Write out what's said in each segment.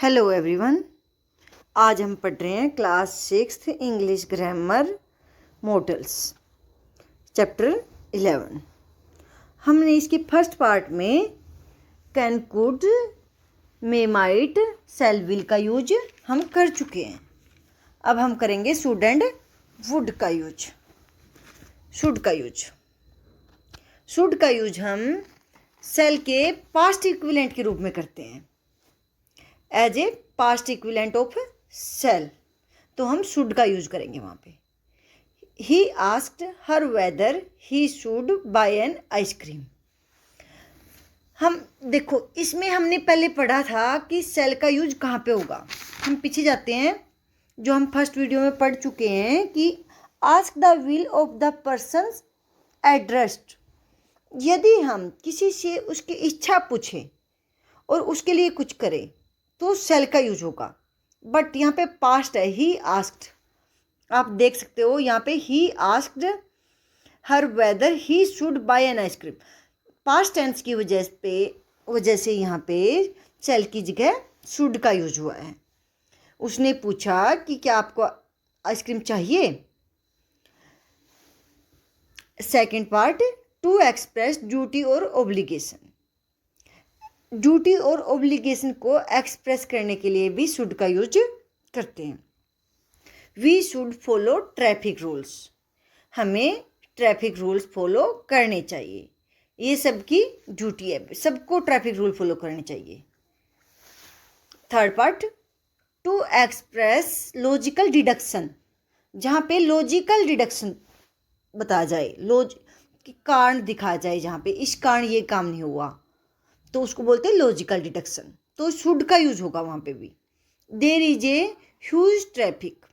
Hello everyone. आज हम पढ़ रहे हैं class 6 English grammar motels chapter 11। हमने इसके फर्स्ट पार्ट में can could may might shell will का यूज हम कर चुके हैं। अब हम करेंगे शुड एंड वुड का यूज। शुड का यूज हम शैल के पास्ट इक्विवेलेंट के रूप में करते हैं, as a past equivalent of shall. तो हम शुड का यूज करेंगे वहाँ पे। He asked her whether he should buy an ice cream. हम देखो, इसमें हमने पहले पढ़ा था कि शैल का यूज कहाँ पे होगा। हम पीछे जाते हैं, जो हम फर्स्ट वीडियो में पढ़ चुके हैं कि ask the will of the person addressed. यदि हम किसी से उसकी इच्छा पूछें और उसके लिए कुछ करें तो शैल का यूज होगा। बट यहाँ पे पास्ट है, ही आस्क्ड। आप देख सकते हो यहाँ पे he asked her whether he should buy an ice cream. Past tense की वजह से यहाँ पे शैल की जगह शुड का यूज हुआ है। उसने पूछा कि क्या आपको आइसक्रीम चाहिए। Second part, to express duty और ओब्लिगेशन। ड्यूटी और ओब्लिगेशन को एक्सप्रेस करने के लिए भी शुड का यूज करते हैं। We should follow traffic rules. हमें ट्रैफिक रूल्स फॉलो करने चाहिए। ये सबकी ड्यूटी है, सबको ट्रैफिक रूल फॉलो करने चाहिए। Third part, to express logical deduction. जहाँ पे लॉजिकल डिडक्शन बताया जाए, कारण दिखाया जाए, जहाँ पे इस कारण ये काम नहीं हुआ तो उसको बोलते हैं लॉजिकल डिडक्शन। तो शुड का यूज होगा वहाँ पे भी। There is a huge traffic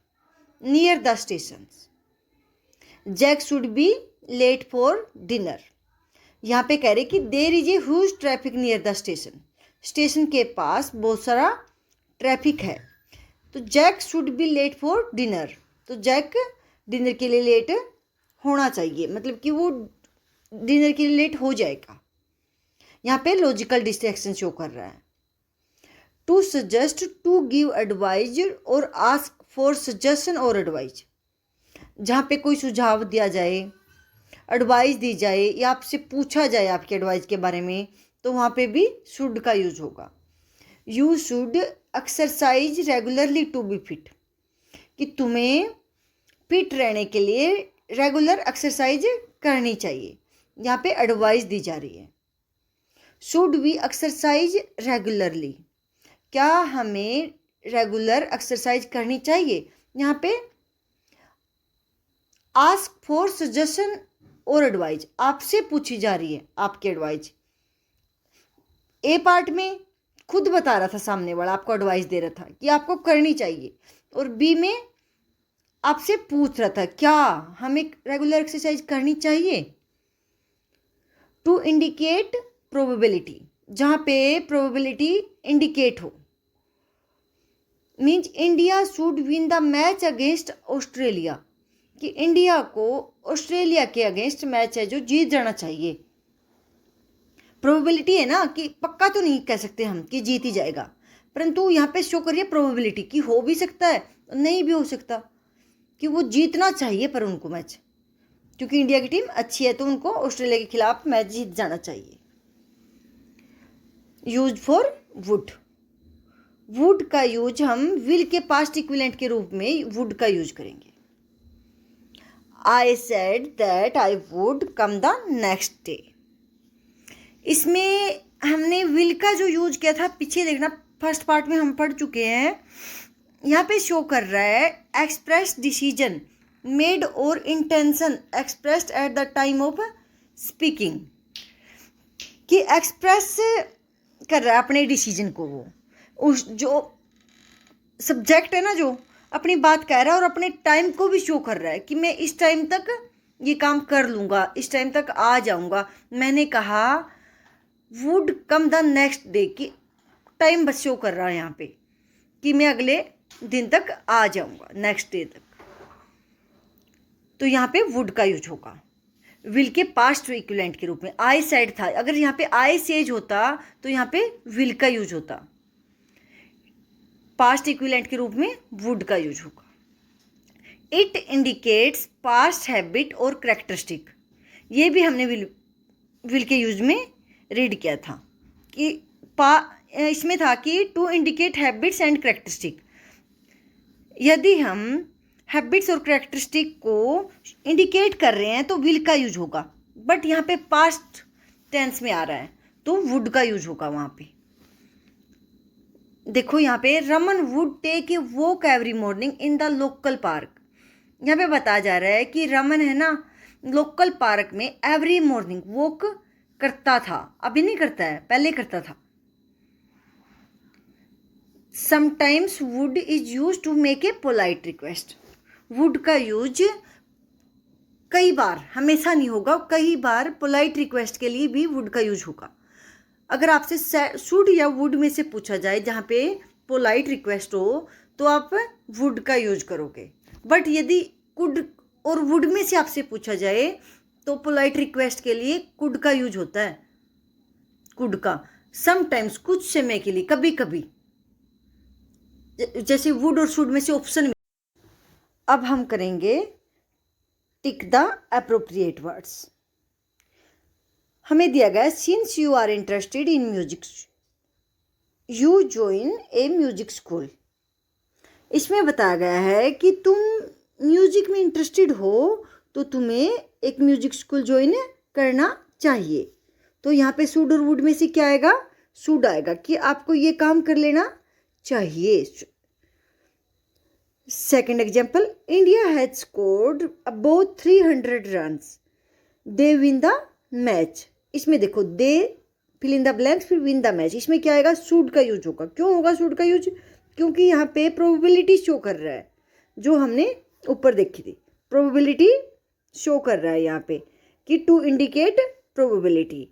near the station. Jack should be late for dinner. यहाँ पे कह रहे कि there is a huge traffic near the station. Station के पास बहुत सारा ट्रैफिक है। तो Jack should be late for dinner. तो जैक डिनर के लिए लेट होना चाहिए, मतलब कि वो डिनर के लिए लेट हो जाएगा। यहाँ पे लॉजिकल डिस्ट्रैक्शन शो कर रहा है। To suggest, to give advice और आस्क फॉर सजेशन और एडवाइज। जहाँ पे कोई सुझाव दिया जाए, एडवाइस दी जाए या आपसे पूछा जाए आपके एडवाइस के बारे में, तो वहाँ पे भी शुड का यूज होगा। You should exercise regularly to be fit. कि तुम्हें फिट रहने के लिए रेगुलर एक्सरसाइज करनी चाहिए। यहाँ पे एडवाइस दी जा रही है। Should we exercise regularly. क्या हमें रेगुलर एक्सरसाइज करनी चाहिए। यहाँ पे आस्क फॉर सजेशन और एडवाइज, आपसे पूछी जा रही है आपकी एडवाइज। ए पार्ट में खुद बता रहा था, सामने वाला आपको एडवाइस दे रहा था कि आपको करनी चाहिए, और बी में आपसे पूछ रहा था क्या हमें रेगुलर एक्सरसाइज करनी चाहिए। टू इंडिकेट प्रोबेबिलिटी, जहाँ पे प्रोबेबिलिटी इंडिकेट हो। Means India should win the match against Australia. कि इंडिया को ऑस्ट्रेलिया के अगेंस्ट मैच है जो जीत जाना चाहिए। प्रोबेबिलिटी है ना, कि पक्का तो नहीं कह सकते हम कि जीत ही जाएगा, परंतु यहाँ पे शो करिए प्रोबेबिलिटी कि हो भी सकता है, नहीं भी हो सकता, कि वो जीतना चाहिए पर उनको मैच, क्योंकि इंडिया की टीम अच्छी है तो उनको ऑस्ट्रेलिया के खिलाफ मैच जीत जाना चाहिए। Use for would. वुड का यूज हम विल के पास्ट इक्विवेलेंट के रूप में वुड का यूज करेंगे। I said that I would come the next day. इसमें हमने विल का जो यूज किया था, पीछे देखना, फर्स्ट पार्ट में हम पढ़ चुके हैं। यहाँ पे शो कर रहा है एक्सप्रेस डिसीजन मेड और intention expressed at the time of speaking. कि एक्सप्रेस कर रहा है अपने डिसीजन को, वो उस जो सब्जेक्ट है ना, जो अपनी बात कह रहा है, और अपने टाइम को भी शो कर रहा है कि मैं इस टाइम तक ये काम कर लूँगा, इस टाइम तक आ जाऊँगा। मैंने कहा would come the next day, कि टाइम बस शो कर रहा है यहाँ पे कि मैं अगले दिन तक आ जाऊँगा, नेक्स्ट डे तक। तो यहाँ पे वुड का यूज होगा विल के पास्ट इक्विवेलेंट के रूप में। आई सेड था, अगर यहाँ पे आई सेज होता तो यहाँ पे विल का यूज होता। पास्ट इक्विवेलेंट के रूप में वुड का यूज होगा। इट इंडिकेट्स पास्ट हैबिट और करेक्टरिस्टिक, ये भी हमने विल के यूज में रीड किया था कि इसमें था कि to indicate habits and characteristic, यदि हम हैबिट्स और करेक्टरिस्टिक को इंडिकेट कर रहे हैं तो विल का यूज होगा, बट यहाँ पे पास्ट टेंस में आ रहा है तो वुड का यूज होगा वहाँ पे। देखो यहाँ पे Raman would take a walk every morning in the local park, यहाँ पे बताया जा रहा है कि रमन है ना लोकल पार्क में एवरी मॉर्निंग वॉक करता था, अभी नहीं करता है, पहले करता था। Sometimes would is use to make a polite request, would का यूज कई बार, हमेशा नहीं होगा, कई बार पोलाइट रिक्वेस्ट के लिए भी वुड का यूज होगा। अगर आपसे शुड या वुड में से पूछा जाए जहाँ पे पोलाइट रिक्वेस्ट हो तो आप वुड का यूज करोगे, बट यदि कुड और वुड में से आपसे पूछा जाए तो पोलाइट रिक्वेस्ट के लिए कुड का यूज होता है, कुड का। समटाइम्स कुछ समय के लिए, कभी कभी, जैसे वुड और शुड में से ऑप्शन। अब हम करेंगे टिक द अप्रोप्रिएट वर्ड्स। हमें दिया गया since you are interested in music you join a music school, इसमें बताया गया है कि तुम म्यूजिक में इंटरेस्टेड हो तो तुम्हें एक म्यूजिक स्कूल ज्वाइन करना चाहिए। तो यहाँ पे शुड और वुड में से क्या आएगा, शुड आएगा कि आपको ये काम कर लेना चाहिए। Second example, India has scored about 300 runs, they win the match. इसमें देखो दे फिल इन द ब्लैंक्स फिर विन द मैच, इसमें क्या आएगा, शुड का यूज होगा। क्यों होगा शुड का यूज, क्योंकि यहाँ पे प्रोबेबिलिटी शो कर रहा है, जो हमने ऊपर देखी थी, प्रोबेबिलिटी शो कर रहा है यहाँ पे कि टू इंडिकेट प्रोबेबिलिटी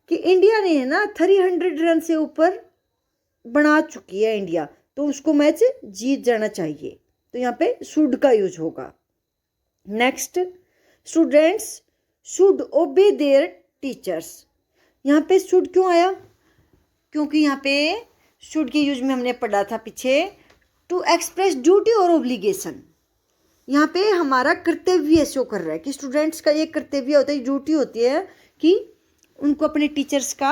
कि इंडिया ने है ना 300 रन से ऊपर बना चुकी है इंडिया, तो उसको मैच जीत जाना चाहिए, तो यहाँ पे शुड का यूज होगा। नेक्स्ट, स्टूडेंट्स शुड ओबे देयर टीचर्स, यहाँ पे शुड क्यों आया, क्योंकि यहाँ पे शुड के यूज में हमने पढ़ा था पीछे टू एक्सप्रेस ड्यूटी और ओब्लिगेशन, यहाँ पे हमारा कर्तव्य शो कर रहा है कि स्टूडेंट्स का ये कर्तव्य होता है, ड्यूटी होती है कि उनको अपने टीचर्स का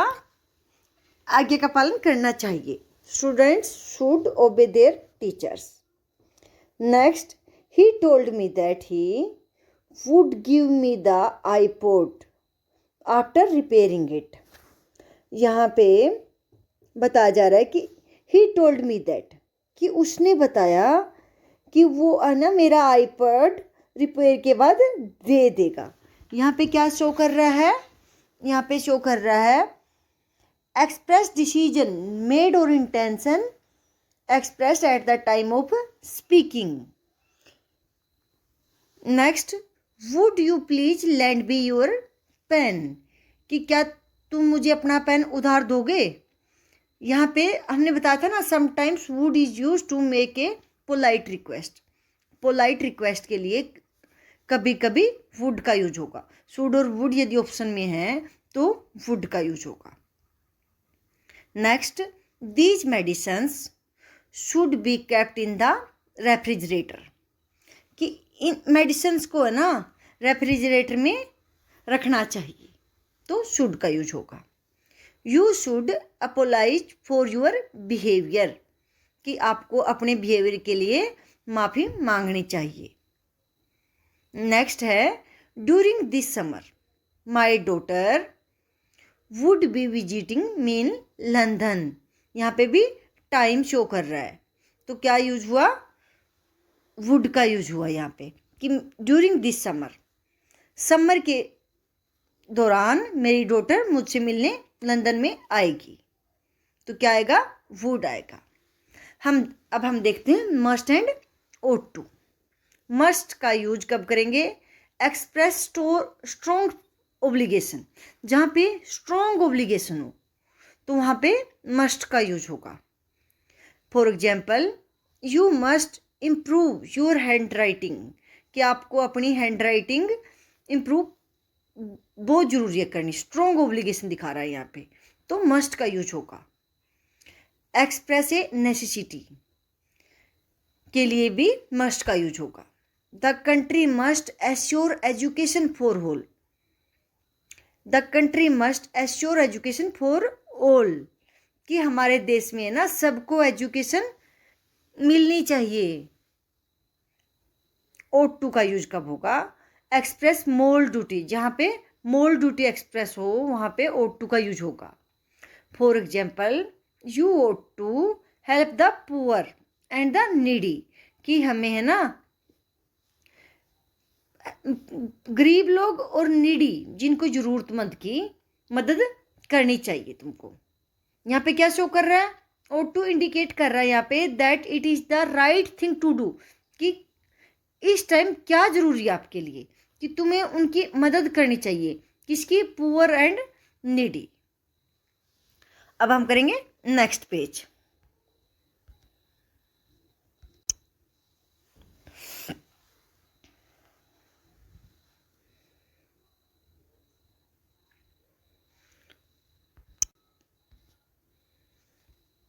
आज्ञा का पालन करना चाहिए। स्टूडेंट्स शुड ओबे there teachers. Next, he told me that he would give me the iPod after repairing it, यहाँ पे बताया जा रहा है कि ही टोल्ड मी दैट, कि उसने बताया कि वो है ना मेरा आईपॉड रिपेयर के बाद दे देगा। यहाँ पे क्या शो कर रहा है, यहाँ पे शो कर रहा है एक्सप्रेस डिसीजन मेड और intention expressed at the time of speaking. Next, would you please lend me your pen, कि क्या तुम मुझे अपना पेन उधार दोगे। यहाँ पे हमने बताया था ना sometimes would is use to make a polite request, polite request के लिए कभी कभी वुड का यूज होगा। शुड और वुड यदि ऑप्शन में है तो वुड का यूज होगा। Next, these medicines should be kept in the refrigerator, कि इन मेडिसिन्स को है ना रेफ्रिजरेटर में रखना चाहिए, तो शुड का यूज होगा। You should apologise for your behaviour, कि आपको अपने बिहेवियर के लिए माफ़ी मांगनी चाहिए। नेक्स्ट है, during this summer my daughter would be visiting me in London, यहाँ पे भी टाइम शो कर रहा है, तो क्या यूज हुआ, वुड का यूज हुआ यहाँ पे कि ड्यूरिंग दिस समर, समर के दौरान मेरी डॉटर मुझसे मिलने लंदन में आएगी, तो क्या आएगा, वुड आएगा। अब हम देखते हैं must and ought to। Must का यूज कब करेंगे, एक्सप्रेस स्ट्रॉन्ग ओब्लिगेशन, जहाँ पे स्ट्रॉन्ग ओब्लिगेशन हो तो वहाँ पे मस्ट का यूज होगा। For example, you must improve your hand writing, कि आपको अपनी हैंड राइटिंग इम्प्रूव बहुत जरूरी है करनी, स्ट्रॉन्ग ओब्लिगेशन दिखा रहा है यहाँ पे, तो मस्ट का यूज होगा। एक्सप्रेस ए नेसेसिटी, के लिए भी मस्ट का यूज होगा। The country must assure education for all. The country must assure education for all, कि हमारे देश में है ना सबको एजुकेशन मिलनी चाहिए। ought to का यूज कब होगा? एक्सप्रेस मोरल ड्यूटी, जहाँ पे मोरल ड्यूटी एक्सप्रेस हो वहाँ पे ought to का यूज होगा। For example, you ought to help the poor and the needy, कि हमें है ना गरीब लोग और नीडी जिनको जरूरतमंद की मदद करनी चाहिए तुमको। यहाँ पे क्या शो कर रहा है? ought to इंडिकेट कर रहा है यहाँ पे that it is the right thing to do, कि इस टाइम क्या जरूरी है आपके लिए, कि तुम्हें उनकी मदद करनी चाहिए। किसकी? Poor and needy. अब हम करेंगे नेक्स्ट पेज।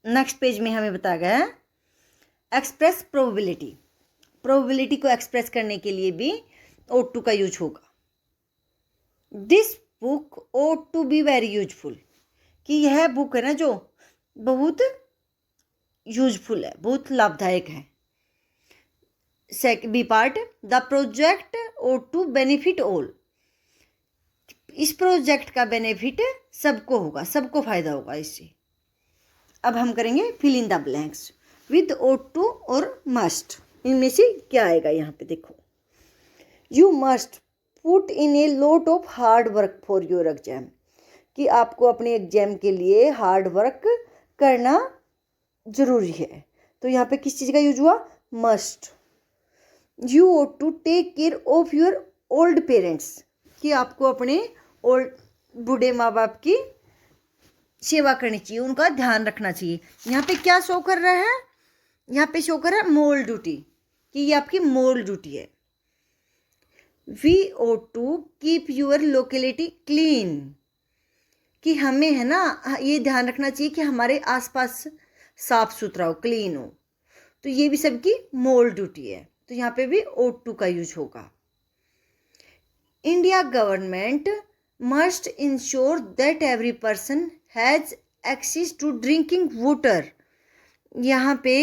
नेक्स्ट पेज में हमें बताया गया है एक्सप्रेस प्रोबेबिलिटी। प्रोबेबिलिटी को एक्सप्रेस करने के लिए भी ought to का यूज होगा। This book ought to be very useful, कि यह बुक है ना जो बहुत यूजफुल है, बहुत लाभदायक है। B part, the project ought to benefit all. इस प्रोजेक्ट का बेनिफिट सबको होगा, सबको फायदा होगा इससे। अब हम करेंगे fill in the blanks with ought to और मस्ट। इनमें से क्या आएगा यहाँ पे देखो। You must put in a lot of hard work for your exam, कि आपको अपने एग्जाम के लिए हार्ड वर्क करना जरूरी है। तो यहाँ पे किस चीज़ का यूज हुआ? Must. You ought to take care of your old parents, कि आपको अपने ओल्ड बूढ़े माँ बाप की सेवा करनी चाहिए, उनका ध्यान रखना चाहिए। यहाँ पे क्या शो कर रहा है? यहाँ पे शो कर रहा है मोरल ड्यूटी, कि ये आपकी मोरल ड्यूटी है। We ought to keep your locality clean, कि हमें है ना ये ध्यान रखना चाहिए कि हमारे आसपास साफ सुथरा हो, क्लीन हो। तो ये भी सबकी मोरल ड्यूटी है, तो यहाँ पे भी ought to का यूज होगा। India government must ensure that every person has access to drinking water. यहाँ पे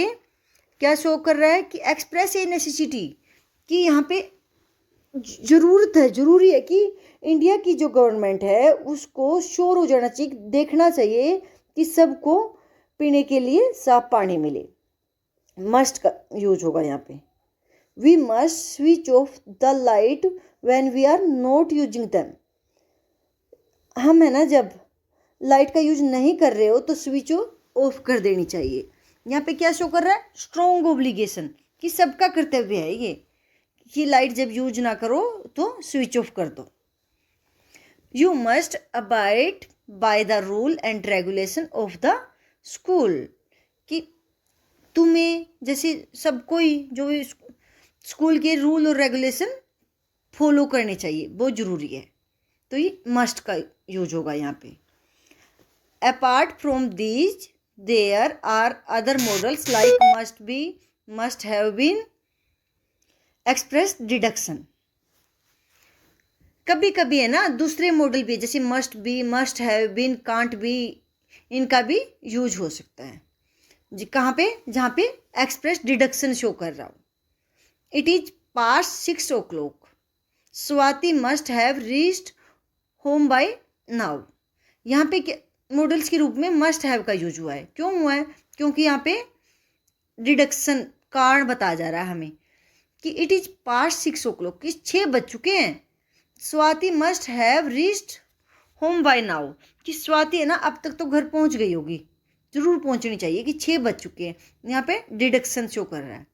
क्या शो कर रहा है? कि एक्सप्रेस ए नेसेसिटी, कि यहाँ पे ज़रूरत है, ज़रूरी है कि इंडिया की जो गवर्नमेंट है उसको श्योर हो जाना चाहिए, देखना चाहिए कि सबको पीने के लिए साफ पानी मिले। मस्ट का यूज होगा यहाँ पे। We must switch off the light when we are not using them. हम है ना जब लाइट का यूज नहीं कर रहे हो तो स्विच ऑफ कर देनी चाहिए। यहाँ पे क्या शो कर रहा है? स्ट्रॉन्ग ऑब्लिगेशन, कि सबका कर्तव्य है ये कि लाइट जब यूज ना करो तो स्विच ऑफ कर दो। You must abide by the rule and regulation of the school, कि तुम्हें जैसे सब कोई जो स्कूल के रूल और रेगुलेशन फॉलो करने चाहिए, बहुत ज़रूरी है। तो ये मस्ट का यूज होगा यहाँ पे। Apart from these there are other models like must be, must have been, express deduction. कभी कभी है ना दूसरे मॉडल भी, जैसे must be, must have been, can't be, इनका भी यूज हो सकता है। जी कहाँ पे? जहाँ पे एक्सप्रेस डिडक्शन शो कर रहा हो। It is past 6 o'clock, Swati must have reached home by now. यहाँ पे मॉडल्स के रूप में मस्ट हैव का यूज हुआ है। क्यों हुआ है? क्योंकि यहाँ पे डिडक्शन कारण बताया जा रहा है हमें कि इट इज पास्ट 6 o'clock, कि 6 बज चुके हैं। Swati must have reached home by now, कि स्वाति है ना अब तक तो घर पहुंच गई होगी, जरूर पहुंचनी चाहिए, कि 6 बज चुके हैं। यहाँ पे डिडक्शन शो कर रहा है।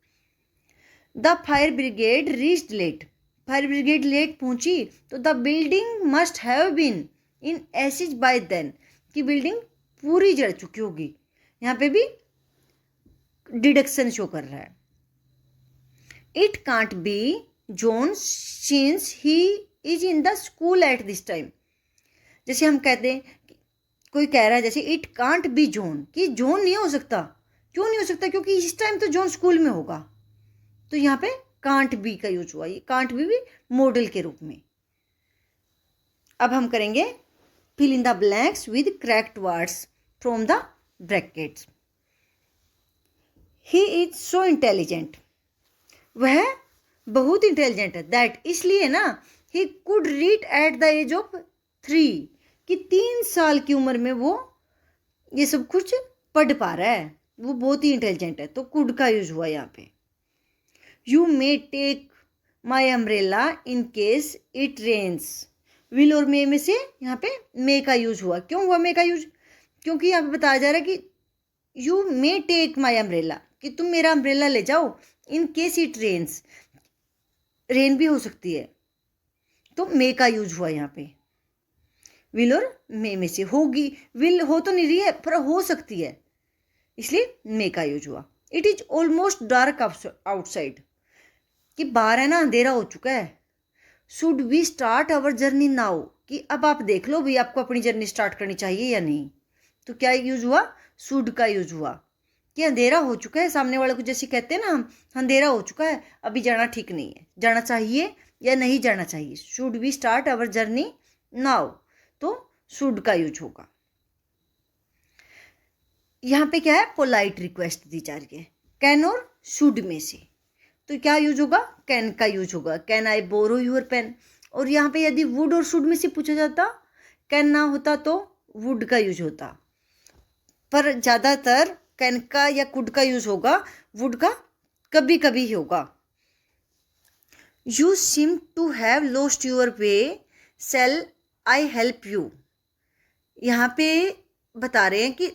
The fire brigade reached late, fire brigade late पहुंची तो the building must have been in ashes by then, कि बिल्डिंग पूरी जल चुकी होगी। यहाँ पे भी डिडक्शन शो कर रहा है। It can't be John since he is in the school at this time. जैसे हम कहते हैं, कोई कह रहा है जैसे इट कांट बी जॉन, कि जॉन नहीं हो सकता। क्यों नहीं हो सकता? क्योंकि इस टाइम तो जॉन स्कूल में होगा। तो यहाँ पे कांट बी का यूज हुआ, ये कांट बी भी मॉडल के रूप में। अब हम करेंगे fill in the blanks with correct words from the brackets. He is so intelligent, वह बहुत इंटेलिजेंट है। दैट, इसलिए ना, he could read at the age of 3, कि 3 साल की उम्र में वो ये सब कुछ पढ़ पा रहा है, वो बहुत ही इंटेलिजेंट है। तो कुड का यूज हुआ यहाँ पे। You may take my umbrella in case it rains, will और मे में से यहाँ पे मे का यूज हुआ। क्यों हुआ मे का यूज? क्योंकि यहाँ पे बताया जा रहा है कि you may take my umbrella, कि तुम मेरा अम्ब्रेला ले जाओ, in case it rains, rain भी हो सकती है, तो मे का यूज हुआ यहाँ पे। विल और मे में से होगी, विल हो तो नहीं रही है पर हो सकती है, इसलिए मे का यूज हुआ। It is almost dark outside, कि बाहर है ना, अंधेरा हो चुका है। Should we start our journey now, कि अब आप देख लो भी आपको अपनी जर्नी स्टार्ट करनी चाहिए या नहीं। तो क्या यूज हुआ? शुड का यूज हुआ, कि अंधेरा हो चुका है, सामने वाले को जैसे कहते हैं ना हम, अंधेरा हो चुका है, अभी जाना ठीक नहीं है, जाना चाहिए या नहीं जाना चाहिए। Should we start our journey now, तो शुड का यूज होगा। यहाँ पे क्या है? पोलाइट रिक्वेस्ट दी जा रही है कैन और शुड में से, तो क्या यूज होगा? कैन का यूज होगा। Can I borrow your pen. और यहाँ पे यदि वुड और शुड में से पूछा जाता, कैन ना होता तो वुड का यूज होता, पर ज़्यादातर कैन का या कुड का यूज होगा, वुड का कभी कभी ही होगा। You seem to have lost your way, shall I help you. यहाँ पे बता रहे हैं कि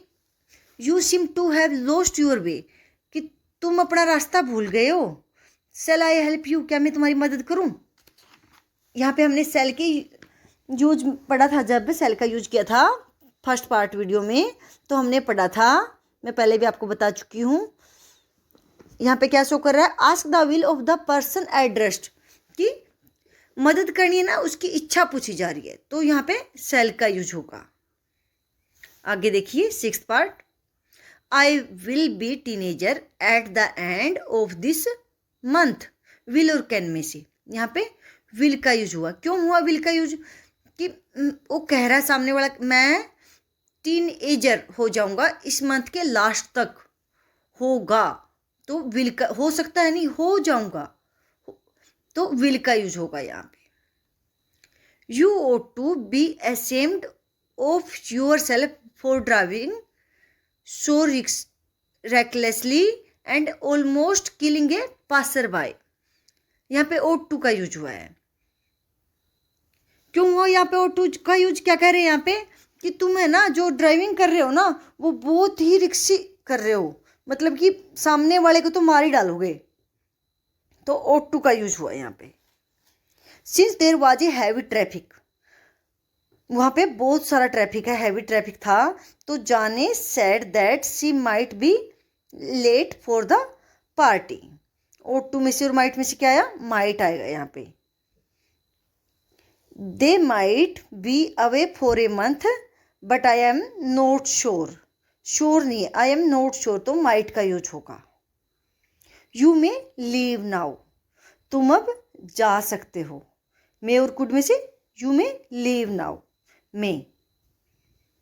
you seem to have lost your way, कि तुम अपना रास्ता भूल गए हो। सेल आई हेल्प यू, क्या मैं तुम्हारी मदद करूं? यहाँ पे हमने सेल की यूज पढ़ा था, जब सेल का यूज किया था फर्स्ट पार्ट वीडियो में, तो हमने पढ़ा था, मैं पहले भी आपको बता चुकी हूँ। यहाँ पे क्या शो कर रहा है? Ask the will of the person addressed, कि मदद करनी है ना, उसकी इच्छा पूछी जा रही है, तो यहाँ पे सेल का यूज होगा। आगे देखिए 6th part. I will be teenager at the end of this month, will और कैन में से यहाँ पे विल का यूज हुआ। क्यों हुआ विल का यूज? कि वो कह रहा है सामने वाला, मैं टीनेजर हो जाऊंगा इस मंथ के लास्ट तक, होगा, तो विल का हो सकता है, नहीं हो जाऊंगा, तो विल का यूज होगा यहाँ पे। You ought to be ashamed of yourself for driving so recklessly and almost killing a passer by. यहाँ पे ought to का यूज हुआ है। क्यों हुआ यहाँ पे ought to का यूज? क्या कह रहे हैं यहाँ पे? कि तुम है ना, जो ड्राइविंग कर रहे हो ना, वो बहुत ही रिक्सी कर रहे हो, मतलब कि सामने वाले को तो मार ही डालोगे, तो ought to का यूज हुआ यहाँ पे। Since there was a heavy traffic, वहाँ पे बहुत सारा ट्रैफिक है, हैवी ट्रैफिक था, तो Jane said that she might be late for the party. ought to में से और माइट में से क्या आया? माइट आएगा यहाँ पे। They might be away for a month but I am not sure, sure नहीं है, आई एम नॉट श्योर, तो माइट का यूज होगा। यू मे लीव नाउ, तुम अब जा सकते हो। मे और कुड में से you may leave now, may.